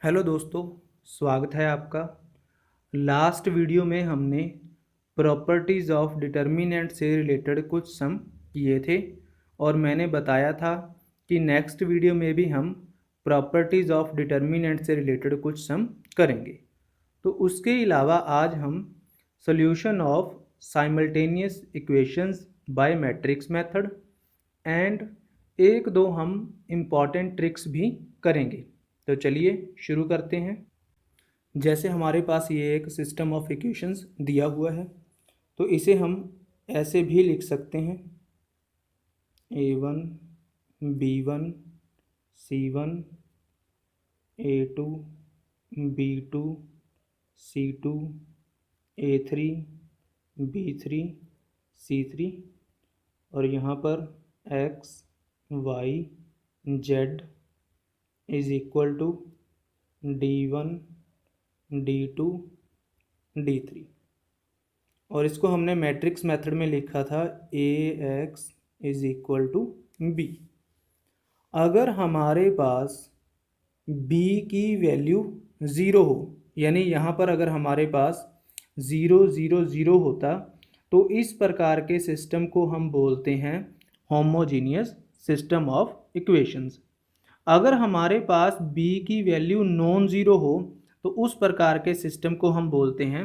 Hello दोस्तों, स्वागत है आपका। लास्ट वीडियो में हमने प्रॉपर्टीज़ ऑफ डिटर्मिनेंट से रिलेटेड कुछ सम किए थे और मैंने बताया था कि नेक्स्ट वीडियो में भी हम प्रॉपर्टीज़ ऑफ डिटर्मिनेंट से रिलेटेड कुछ सम करेंगे। तो उसके अलावा आज हम solution of simultaneous equations bye matrix method and एक दो हम इम्पॉर्टेंट ट्रिक्स भी करेंगे। तो चलिए शुरू करते हैं। जैसे हमारे पास ये एक सिस्टम ऑफ इक्वेशंस दिया हुआ है, तो इसे हम ऐसे भी लिख सकते हैं A1 B1 C1 A2 B2 C2 A3 B3 C3 और यहाँ पर X Y Z is equal to D1 D2 D3 और इसको हमने मैट्रिक्स मेथड में लिखा था AX is equal to B। अगर हमारे पास B की वैल्यू ज़ीरो हो, यानी यहाँ पर अगर हमारे पास 0 0 0 होता तो इस प्रकार के सिस्टम को हम बोलते हैं होमोजीनियस सिस्टम ऑफ इक्वेशंस। अगर हमारे पास b की वैल्यू नॉन ज़ीरो हो तो उस प्रकार के सिस्टम को हम बोलते हैं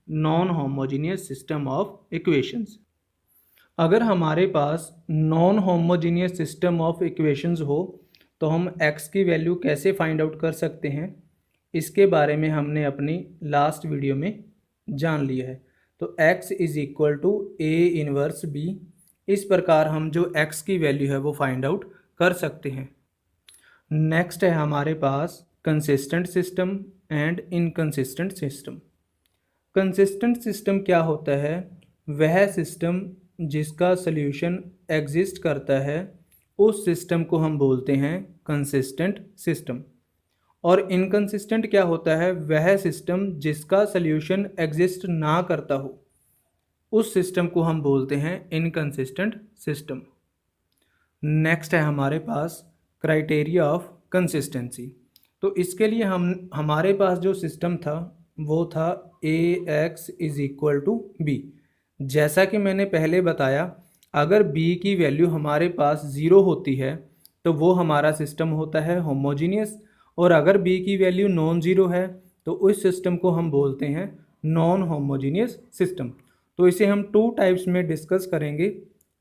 non homogeneous system of equations. अगर हमारे पास non homogeneous system of equations हो तो हम x की वैल्यू कैसे फाइंड आउट कर सकते हैं, इसके बारे में हमने अपनी लास्ट वीडियो में जान लिया है। तो x is equal to A inverse B, इस प्रकार हम जो x की वैल्यू है वो फाइंड आउट कर सकते हैं। नेक्स्ट है हमारे पास consistent system and inconsistent system. Consistent system क्या होता है? वह सिस्टम जिसका सल्यूशन एग्जिस्ट करता है, उस सिस्टम को हम बोलते हैं कंसिस्टेंट सिस्टम। और इनकंसिस्टेंट क्या होता है? वह सिस्टम जिसका सल्यूशन एग्जिस्ट ना करता हो, उस सिस्टम को हम बोलते हैं इनकंसिस्टेंट सिस्टम। नेक्स्ट है हमारे पास क्राइटेरिया ऑफ कंसिस्टेंसी। तो इसके लिए हमारे पास जो सिस्टम था वो था AX is equal to B। जैसा कि मैंने पहले बताया, अगर B की वैल्यू हमारे पास ज़ीरो होती है तो वो हमारा सिस्टम होता है होमोजीनियस, और अगर B की वैल्यू नॉन ज़ीरो है तो उस सिस्टम को हम बोलते हैं नॉन होमोजीनियस सिस्टम। तो इसे हम टू टाइप्स में डिस्कस करेंगे।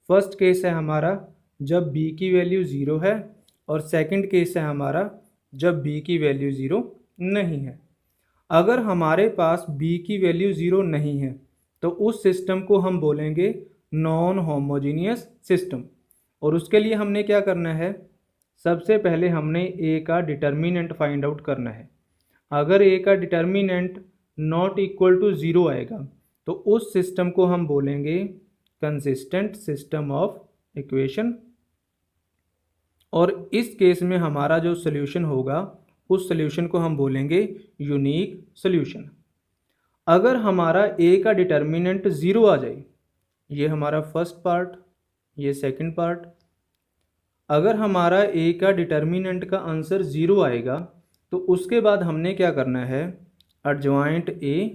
फर्स्ट केस है हमारा जब b की वैल्यू ज़ीरो है, और सेकंड केस है हमारा जब b की वैल्यू ज़ीरो नहीं है। अगर हमारे पास b की वैल्यू ज़ीरो नहीं है तो उस सिस्टम को हम बोलेंगे नॉन होमोजीनियस सिस्टम। और उसके लिए हमने क्या करना है? सबसे पहले हमने a का डिटर्मिनेंट फाइंड आउट करना है। अगर a का determinant not equal to zero आएगा तो उस सिस्टम को हम बोलेंगे कंसिस्टेंट सिस्टम ऑफ इक्वेशन। और इस केस में हमारा जो सल्यूशन होगा उस सल्यूशन को हम बोलेंगे यूनिक सल्यूशन। अगर हमारा a का डिटर्मिनेंट ज़ीरो आ जाए, ये हमारा फर्स्ट पार्ट, ये सेकंड पार्ट। अगर हमारा a का डिटर्मिनेंट का आंसर ज़ीरो आएगा तो उसके बाद हमने क्या करना है? एडजॉइंट a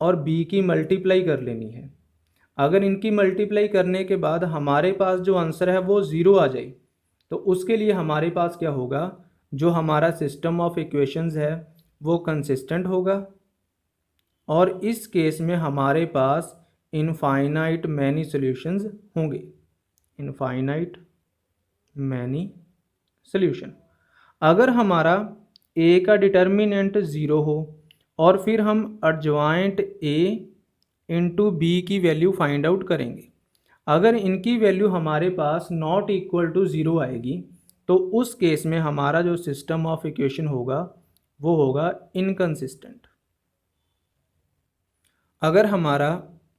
और b की मल्टीप्लाई कर लेनी है। अगर इनकी मल्टीप्लाई करने के बाद हमारे पास जो आंसर है वो ज़ीरो आ जाए तो उसके लिए हमारे पास क्या होगा? जो हमारा सिस्टम ऑफ इक्वेशंस है वो कंसिस्टेंट होगा, और इस केस में हमारे पास इनफाइनाइट मैनी सॉल्यूशंस होंगे। Infinite many solution. अगर हमारा a का डिटर्मिनेंट ज़ीरो हो और फिर हम एडजॉइंट a इंटू बी की वैल्यू फाइंड आउट करेंगे, अगर इनकी वैल्यू हमारे पास नॉट इक्वल टू ज़ीरो आएगी तो उस केस में हमारा जो सिस्टम ऑफ इक्वेशन होगा वो होगा इनकंसिस्टेंट। अगर हमारा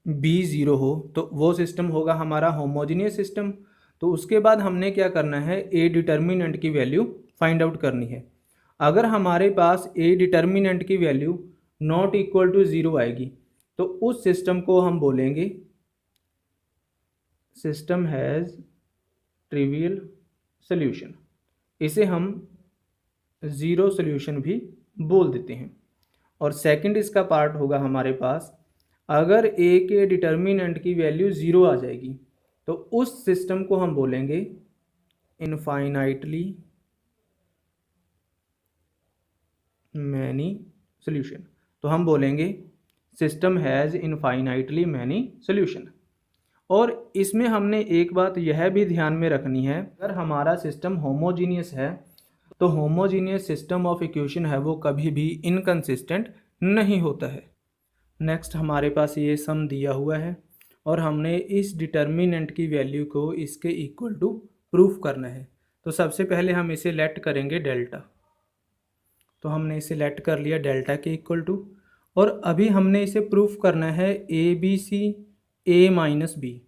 b ज़ीरो हो तो वो सिस्टम होगा हमारा होमोजीनियस सिस्टम। तो उसके बाद हमने क्या करना है? a डिटर्मिनेंट की वैल्यू फाइंड आउट करनी है। अगर हमारे पास a डिटर्मिनेंट की value not equal to zero आएगी तो उस सिस्टम को हम बोलेंगे सिस्टम हैज़ ट्रिवियल सॉल्यूशन। इसे हम ज़ीरो सोल्यूशन भी बोल देते हैं। और सेकंड इसका पार्ट होगा हमारे पास, अगर ए के डिटर्मिनेंट की वैल्यू ज़ीरो आ जाएगी तो उस सिस्टम को हम बोलेंगे इनफाइनाइटली मैनी सोल्यूशन। तो हम बोलेंगे system has infinitely many solution. और इसमें हमने एक बात यह भी ध्यान में रखनी है, अगर हमारा सिस्टम होमोजीनियस है तो होमोजीनियस सिस्टम ऑफ इक्वेशन है वो कभी भी इनकंसिस्टेंट नहीं होता है। नेक्स्ट हमारे पास ये सम दिया हुआ है और हमने इस डिटर्मिनेंट की वैल्यू को इसके इक्वल टू प्रूफ करना है। तो सबसे पहले हम इसे लेट करेंगे डेल्टा। तो हमने इसे लेट कर लिया डेल्टा के इक्वल टू, और अभी हमने इसे प्रूफ करना है A B C, A minus B,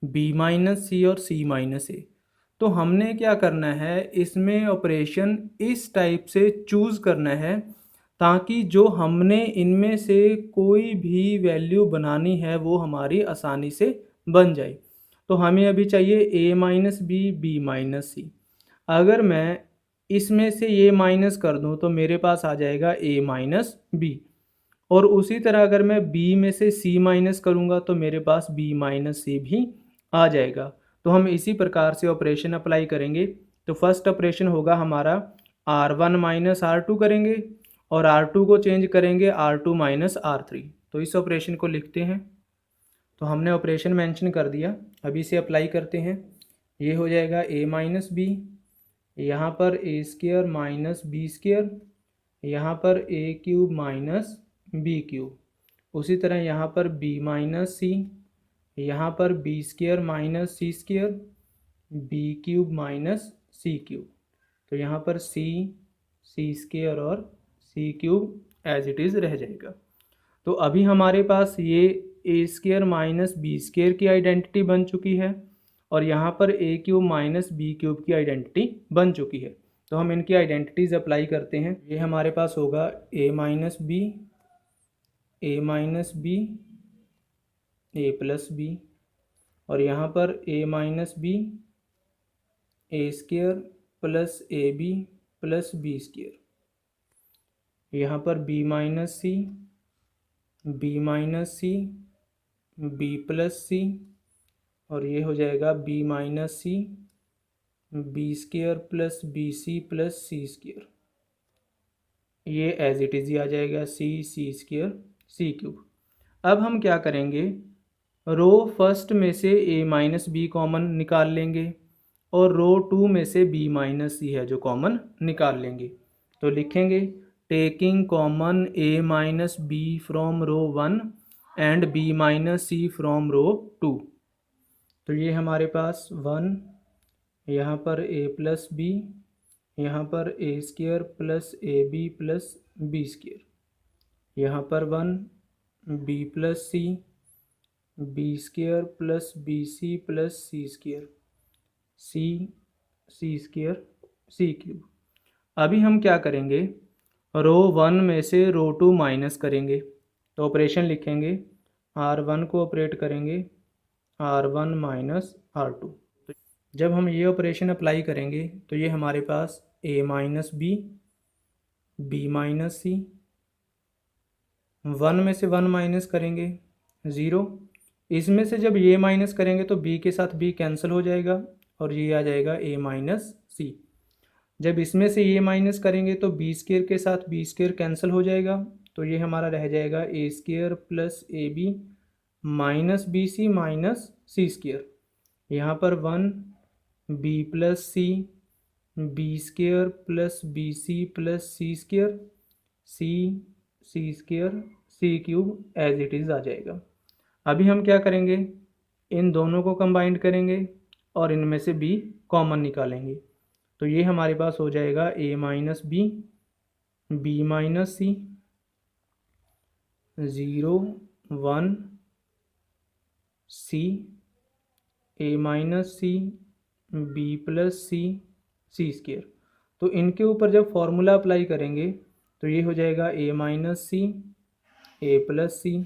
B minus C और सी माइनस ए। तो हमने क्या करना है, इसमें ऑपरेशन इस टाइप से चूज़ करना है ताकि जो हमने इनमें से कोई भी वैल्यू बनानी है वो हमारी आसानी से बन जाए। तो हमें अभी चाहिए ए माइनस बी, बी माइनस सी। अगर मैं इसमें से ये माइनस कर दूं तो मेरे पास आ जाएगा ए माइनस बी, और उसी तरह अगर मैं बी में से सी माइनस करूंगा तो मेरे पास बी माइनस सी भी आ जाएगा। तो हम इसी प्रकार से ऑपरेशन अप्लाई करेंगे। तो फर्स्ट ऑपरेशन होगा हमारा R1 माइनस R2 करेंगे और R2 को चेंज करेंगे R2 माइनस R3। तो इस ऑपरेशन को लिखते हैं। तो हमने ऑपरेशन मेंशन कर दिया, अभी इसे अप्लाई करते हैं। ये हो जाएगा a माइनस बी, यहाँ पर A square minus B square, यहाँ पर ए क्यूब माइनस बी क्यूब, उसी तरह यहाँ पर बी माइनस सी, यहाँ पर B square minus C square, B cube minus सी क्यूब। तो यहाँ पर सी, सी स्क्र और सी क्यूब एज इट इज़ रह जाएगा। तो अभी हमारे पास ये ए स्क्र माइनस बी स्क्र की आइडेंटिटी बन चुकी है और यहाँ पर ए क्यूब माइनस बी क्यूब की आइडेंटिटी बन चुकी है। तो हम इनकी आइडेंटिटीज़ अप्लाई करते हैं। ये हमारे पास होगा A minus B, A minus B, A plus B, और यहाँ पर A minus B, A square plus A B plus B square, यहाँ पर B minus C, B minus C, B plus C, और ये हो जाएगा B minus C, B square plus B C plus C square. ये as it is ही आ जाएगा C, C square, C cube. अब हम क्या करेंगे, रो फर्स्ट में से ए माइनस बी कॉमन निकाल लेंगे और रो टू में से बी माइनस सी है जो कॉमन निकाल लेंगे। तो लिखेंगे taking common A minus B from row one and B minus C from row two. तो ये हमारे पास वन, यहाँ पर ए प्लस बी, यहाँ पर A square plus A B plus B square, यहाँ पर वन, बी प्लस सी, B square plus B C plus C square, C, C square, C cube. अभी हम क्या करेंगे, रो वन में से रो टू माइनस करेंगे। तो ऑपरेशन लिखेंगे R1 को ऑपरेट करेंगे R1 माइनस R2। जब हम ये ऑपरेशन अप्लाई करेंगे तो ये हमारे पास a minus B, B minus C, one में से वन माइनस करेंगे 0, इसमें से जब ये माइनस करेंगे तो b के साथ b कैंसिल हो जाएगा और ये आ जाएगा a माइनस सी। जब इसमें से ये माइनस करेंगे तो बी स्क्र के साथ बी स्क्र कैंसिल हो जाएगा, तो ये हमारा रह जाएगा A square plus A B minus B C minus C square, यहाँ पर one, B plus C, B square plus B C plus C square, C, C square, C cube as it is आ जाएगा। अभी हम क्या करेंगे, इन दोनों को कंबाइंड करेंगे और इनमें से b कॉमन निकालेंगे। तो ये हमारे पास हो जाएगा a minus B, B minus C, 0 1 C, a minus C, B plus C, C square. तो इनके ऊपर जब फॉर्मूला अप्लाई करेंगे तो ये हो जाएगा a minus C, a plus C,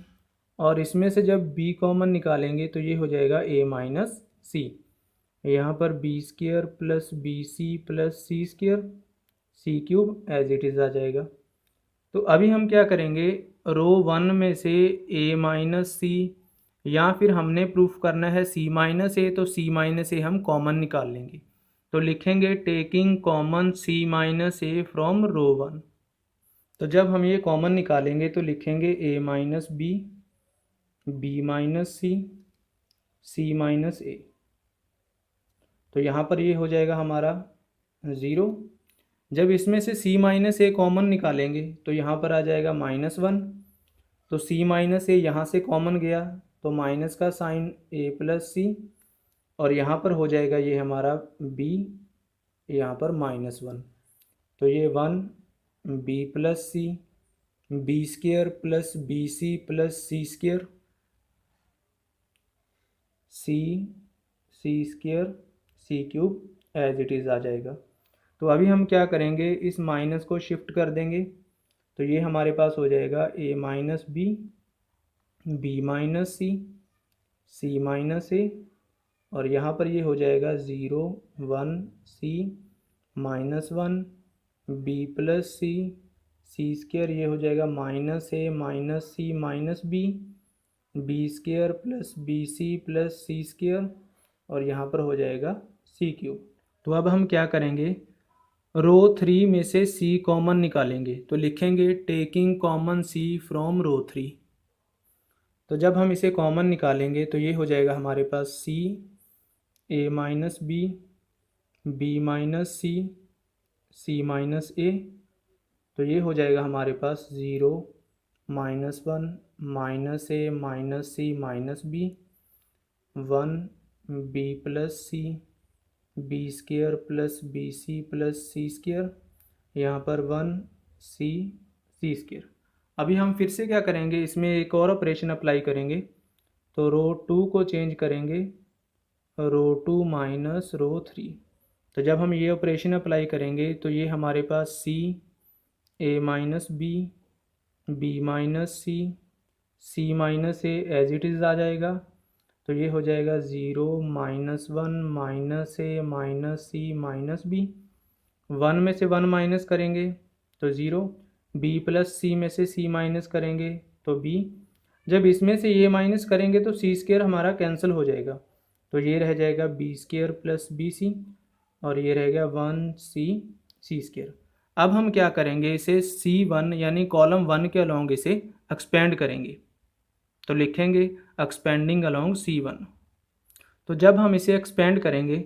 और इसमें से जब b कॉमन निकालेंगे तो ये हो जाएगा a माइनस सी, यहाँ पर B square plus B C plus C square, C cube as it is आ जाएगा। तो अभी हम क्या करेंगे, रो 1 में से ए माइनस सी, या फिर हमने प्रूफ करना है सी माइनस ए, तो सी माइनस ए हम कॉमन निकाल लेंगे। तो लिखेंगे taking common C minus A from row 1। तो जब हम ये कॉमन निकालेंगे तो लिखेंगे A minus B, B minus C, C minus ए। तो यहाँ पर ये हो जाएगा हमारा 0। जब इसमें से c माइनस ए कॉमन निकालेंगे तो यहाँ पर आ जाएगा -1। तो c माइनस ए यहाँ से कॉमन गया तो माइनस का साइन a प्लस सी, और यहाँ पर हो जाएगा ये हमारा b, यहाँ पर -1। तो ये 1 b plus C, b square plus B C plus c square, c square c cube as it is आ जाएगा। तो अभी हम क्या करेंगे, इस माइनस को शिफ्ट कर देंगे। तो ये हमारे पास हो जाएगा a minus B, B minus C, C minus a, और यहाँ पर ये हो जाएगा 0 1 सी -1 बी प्लस सी, सी स्क्वेयर, ये हो जाएगा माइनस ए माइनस सी minus B square plus B C plus c square, और यहाँ पर हो जाएगा सी क्यूब। तो अब हम क्या करेंगे, रो 3 में से c कॉमन निकालेंगे। तो लिखेंगे टेकिंग कॉमन c फ्रॉम रो 3। तो जब हम इसे कॉमन निकालेंगे तो ये हो जाएगा हमारे पास c a minus B, B minus C, C minus ए। तो ये हो जाएगा हमारे पास 0 -1 माइनस ए माइनस सी माइनस बी, 1 बी प्लस सी, b square plus B C plus c square, यहाँ पर 1 सी सी स्क्वेयर। अभी हम फिर से क्या करेंगे, इसमें एक और ऑपरेशन अप्लाई करेंगे। तो रो 2 को चेंज करेंगे रो 2 माइनस रो 3। तो जब हम ये ऑपरेशन अप्लाई करेंगे तो ये हमारे पास c A minus B, B minus C, C minus a as it is आ जाएगा। तो ये हो जाएगा 0 -1 माइनस ए माइनस सी माइनस बी, 1 में से 1 माइनस करेंगे तो 0, बी प्लस सी में से सी माइनस करेंगे तो बी। जब इसमें से ये माइनस करेंगे तो सी स्क्वेयर हमारा कैंसिल हो जाएगा। तो ये रह जाएगा B square plus B C, और ये रह गया 1 सी स्क्वेयर। अब हम क्या करेंगे, इसे C1 यानी कॉलम 1 के अलोंग इसे एक्सपेंड करेंगे। तो लिखेंगे एक्सपेंडिंग अलोंग C1। तो जब हम इसे एक्सपेंड करेंगे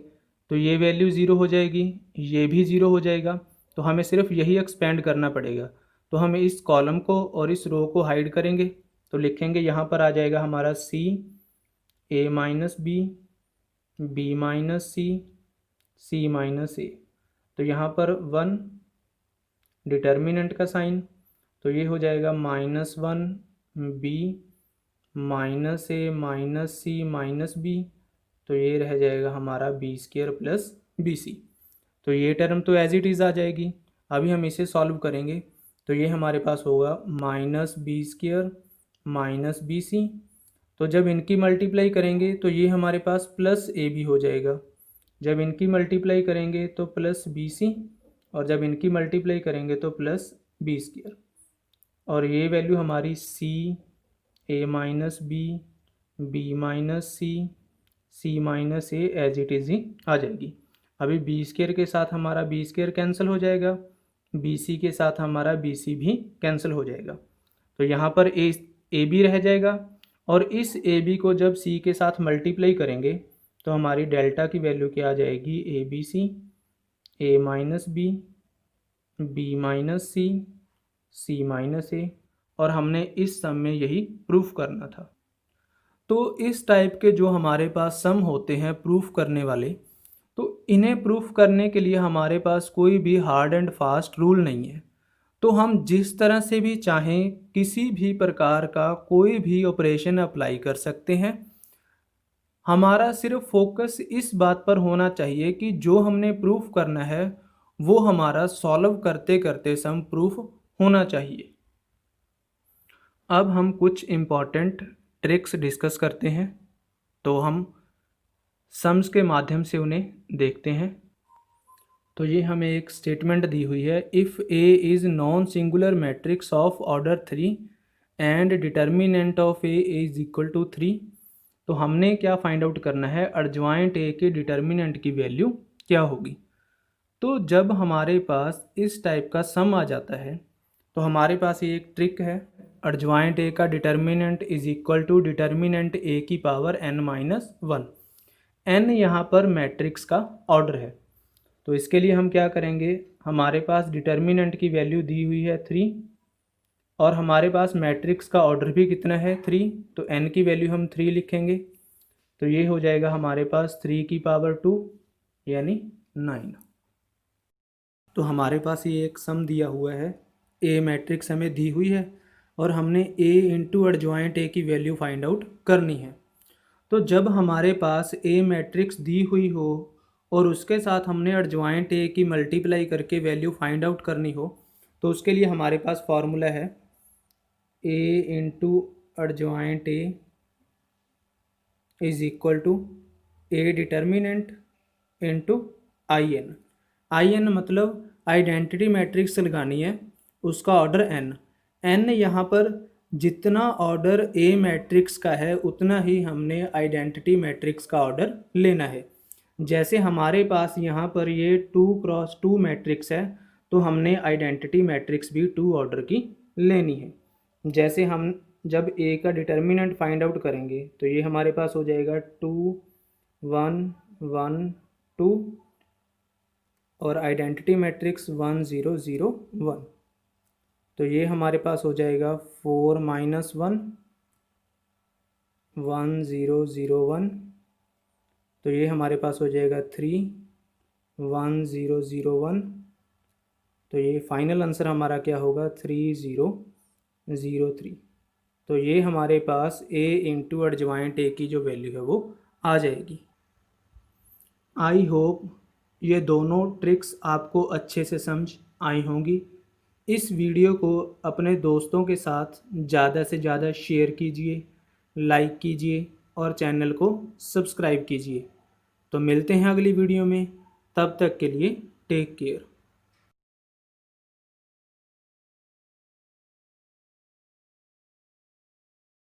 तो ये वैल्यू 0 हो जाएगी, ये भी 0 हो जाएगा। तो हमें सिर्फ यही एक्सपेंड करना पड़ेगा। तो हम इस कॉलम को और इस रो को हाइड करेंगे। तो लिखेंगे यहाँ पर आ जाएगा हमारा C A minus B, B minus C, C minus ए। तो यहाँ पर 1 डिटर्मिनेंट का साइन, तो ये हो जाएगा -1 बी माइनस ए माइनस सी माइनस बी। तो ये रह जाएगा हमारा B square plus B C. तो ये टर्म तो एज इट इज़ आ जाएगी। अभी हम इसे सॉल्व करेंगे तो ये हमारे पास होगा minus B square minus B C. तो जब इनकी मल्टीप्लाई करेंगे तो ये हमारे पास प्लस ए बी हो जाएगा। जब इनकी मल्टीप्लाई करेंगे तो प्लस बी सी, और जब इनकी मल्टीप्लाई करेंगे तो प्लस बी स्क्वेयर। और ये वैल्यू हमारी c A minus B, B minus C, C minus a as it is ही आ जाएगी। अभी बी स्क्वेयर के साथ हमारा बी स्क्वेयर कैंसिल हो जाएगा, बी सी के साथ हमारा बी सी भी कैंसिल हो जाएगा। तो यहाँ पर ए बी रह जाएगा, और इस ए बी को जब सी के साथ मल्टीप्लाई करेंगे तो हमारी डेल्टा की वैल्यू क्या आ जाएगी, a B C, A minus B, B minus C, C minus a. और हमने इस सम में यही प्रूफ करना था। तो इस टाइप के जो हमारे पास सम होते हैं प्रूफ करने वाले, तो इन्हें प्रूफ करने के लिए हमारे पास कोई भी हार्ड एंड फास्ट रूल नहीं है। तो हम जिस तरह से भी चाहें किसी भी प्रकार का कोई भी ऑपरेशन अप्लाई कर सकते हैं। हमारा सिर्फ फोकस इस बात पर होना चाहिए कि जो हमने प्रूफ करना है वो हमारा सॉल्व करते करते सम प्रूफ होना चाहिए। अब हम कुछ इम्पॉर्टेंट ट्रिक्स डिस्कस करते हैं, तो हम सम्स के माध्यम से उन्हें देखते हैं। तो ये हमें एक स्टेटमेंट दी हुई है, if A is non singular matrix of order 3 and determinant of A is equal to 3। तो हमने क्या फाइंड आउट करना है, एडजॉइंट ए के डिटर्मिनेंट की वैल्यू क्या होगी। तो जब हमारे पास इस टाइप का सम आ जाता है तो हमारे पास ये एक ट्रिक है, एडजॉइंट ए का determinant is equal to determinant a की पावर n-1। n यहाँ पर मैट्रिक्स का ऑर्डर है। तो इसके लिए हम क्या करेंगे, हमारे पास डिटर्मिनेंट की वैल्यू दी हुई है 3 और हमारे पास मैट्रिक्स का ऑर्डर भी कितना है 3, तो n की वैल्यू हम 3 लिखेंगे। तो ये हो जाएगा हमारे पास 3 की पावर 2 यानी 9। तो हमारे पास ये एक सम दिया हुआ है, ए मैट्रिक्स हमें दी हुई है और हमने ए इंटू एडजॉइंट ए की वैल्यू फाइंड आउट करनी है। तो जब हमारे पास ए मैट्रिक्स दी हुई हो और उसके साथ हमने एडजॉइंट ए की मल्टीप्लाई करके वैल्यू फाइंड आउट करनी हो, तो उसके लिए हमारे पास फॉर्मूला है a into adjoint a is equal to a determinant into I n मतलब आइडेंटिटी मैट्रिक्स लगानी है, उसका ऑर्डर n यहाँ पर जितना ऑर्डर ए मैट्रिक्स का है उतना ही हमने आइडेंटिटी मैट्रिक्स का ऑर्डर लेना है। जैसे हमारे पास यहाँ पर ये 2x2 मैट्रिक्स है तो हमने आइडेंटिटी मैट्रिक्स भी 2 ऑर्डर की लेनी है। जैसे हम जब ए का डिटर्मिनेंट फाइंड आउट करेंगे तो ये हमारे पास हो जाएगा 2 1 1 2 और आइडेंटिटी मैट्रिक्स 1 0 0 1। तो ये हमारे पास हो जाएगा 4 -1 1 0 0 1। तो ये हमारे पास हो जाएगा 3 1 0 0 1। तो ये फाइनल आंसर हमारा क्या होगा 3 0 0 3। तो ये हमारे पास ए इंटू एडजॉइंट ए की जो वैल्यू है वो आ जाएगी। आई होप ये दोनों ट्रिक्स आपको अच्छे से समझ आई होंगी। इस वीडियो को अपने दोस्तों के साथ ज़्यादा से ज़्यादा शेयर कीजिए, लाइक कीजिए और चैनल को सब्सक्राइब कीजिए। तो मिलते हैं अगली वीडियो में, तब तक के लिए टेक केयर।